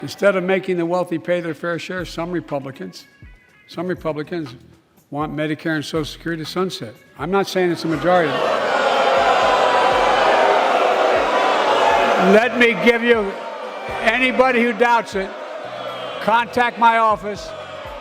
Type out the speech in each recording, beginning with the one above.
Instead of making the wealthy pay their fair share, some Republicans want Medicare and Social Security to sunset. I'm not saying it's a majority. Let me give you, anybody who doubts it, contact my office.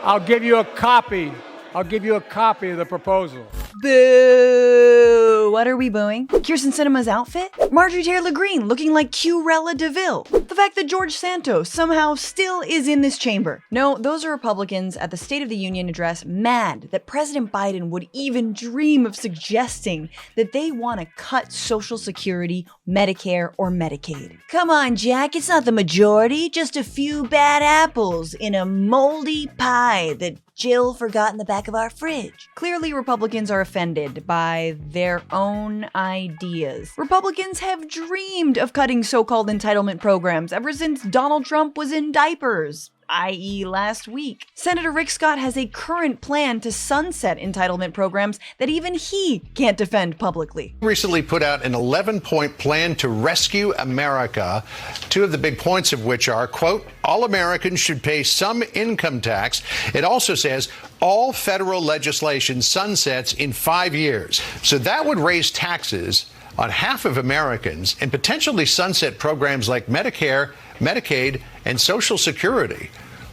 I'll give you a copy of the proposal. Boo! What are we booing? Kirsten Sinema's outfit? Marjorie Taylor Greene looking like Cruella de Vil? The fact that George Santos somehow still is in this chamber? No, those are Republicans at the State of the Union address mad that President Biden would even dream of suggesting that they want to cut Social Security, Medicare, or Medicaid. Come on, Jack, it's not the majority, just a few bad apples in a moldy pie that Jill forgot in the back of our fridge. Clearly, Republicans are offended by their own ideas. Republicans have dreamed of cutting so-called entitlement programs ever since Donald Trump was in diapers, i.e. last week. Senator Rick Scott has a current plan to sunset entitlement programs that even he can't defend publicly. Recently put out an 11-point plan to rescue America, two of the big points of which are, quote, all Americans should pay some income tax. It also says all federal legislation sunsets in 5 years. So that would raise taxes on half of Americans and potentially sunset programs like Medicare, Medicaid, and Social Security.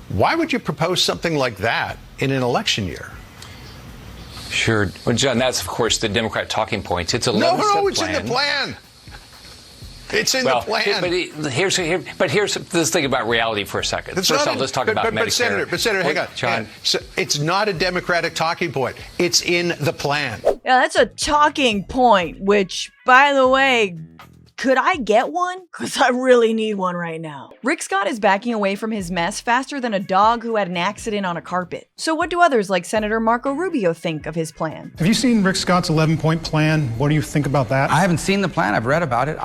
Why would you propose something like that in an election year? Sure. Well, John, that's, of course, the Democrat talking points. It's a No, it's in the plan. It's in the plan. But here's let's think about reality for a second. First of all, let's talk about Medicare. But Senator, hang on. John. So it's not a Democratic talking point. It's in the plan. Yeah, that's a talking point, which, by the way, could I get one? Because I really need one right now. Rick Scott is backing away from his mess faster than a dog who had an accident on a carpet. So what do others like Senator Marco Rubio think of his plan? Have you seen Rick Scott's 11-point plan? What do you think about that? I haven't seen the plan. I've read about it.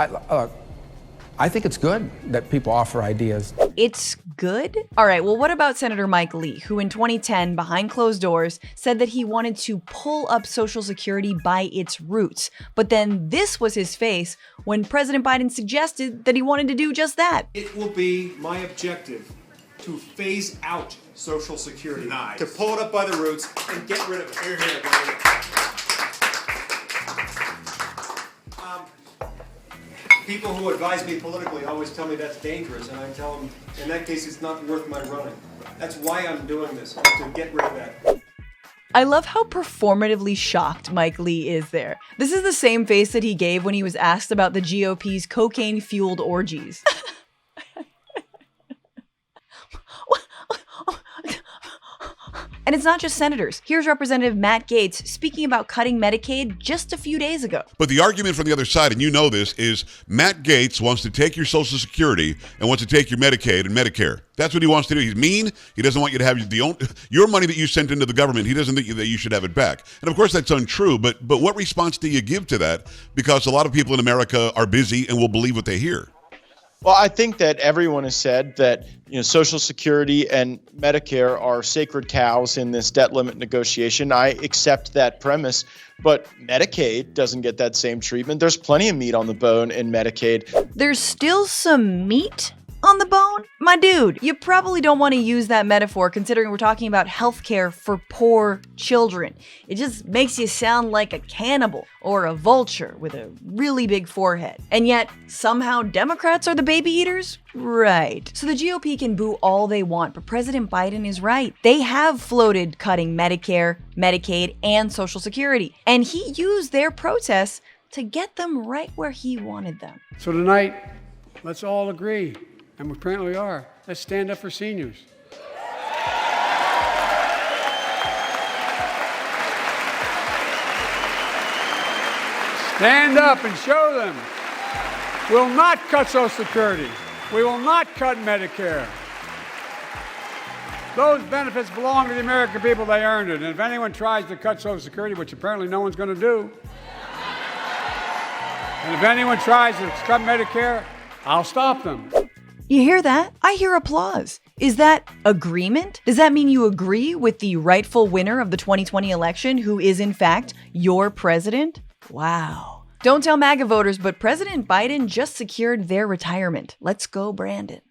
I think it's good that people offer ideas. It's good? All right, well, what about Senator Mike Lee, who in 2010, behind closed doors, said that he wanted to pull up Social Security by its roots. But then this was his face when President Biden suggested that he wanted to do just that. It will be my objective to phase out Social Security, to pull it up by the roots and get rid of it. Here, people who advise me politically always tell me that's dangerous, and I tell them, in that case, it's not worth my running. That's why I'm doing this, to get rid of that. I love how performatively shocked Mike Lee is there. This is the same face that he gave when he was asked about the GOP's cocaine-fueled orgies. And it's not just senators. Here's Representative Matt Gaetz speaking about cutting Medicaid just a few days ago. But the argument from the other side, and you know this, is Matt Gaetz wants to take your Social Security and wants to take your Medicaid and Medicare. That's what he wants to do. He's mean. He doesn't want you to have your money that you sent into the government. He doesn't think that you should have it back. And of course, that's untrue. But what response do you give to that? Because a lot of people in America are busy and will believe what they hear. Well, I think that everyone has said that Social Security and Medicare are sacred cows in this debt limit negotiation. I accept that premise, but Medicaid doesn't get that same treatment. There's plenty of meat on the bone in Medicaid. There's still some meat on the bone? My dude, you probably don't want to use that metaphor considering we're talking about healthcare for poor children. It just makes you sound like a cannibal or a vulture with a really big forehead. And yet, somehow Democrats are the baby eaters? Right. So the GOP can boo all they want, but President Biden is right. They have floated cutting Medicare, Medicaid, and Social Security. And he used their protests to get them right where he wanted them. So tonight, let's all agree, and we currently are, let's stand up for seniors. Stand up and show them. We'll not cut Social Security. We will not cut Medicare. Those benefits belong to the American people. They earned it. And if anyone tries to cut Social Security, which apparently no one's going to do, and if anyone tries to cut Medicare, I'll stop them. You hear that? I hear applause. Is that agreement? Does that mean you agree with the rightful winner of the 2020 election, who is in fact your president? Wow. Don't tell MAGA voters, but President Biden just secured their retirement. Let's go, Brandon.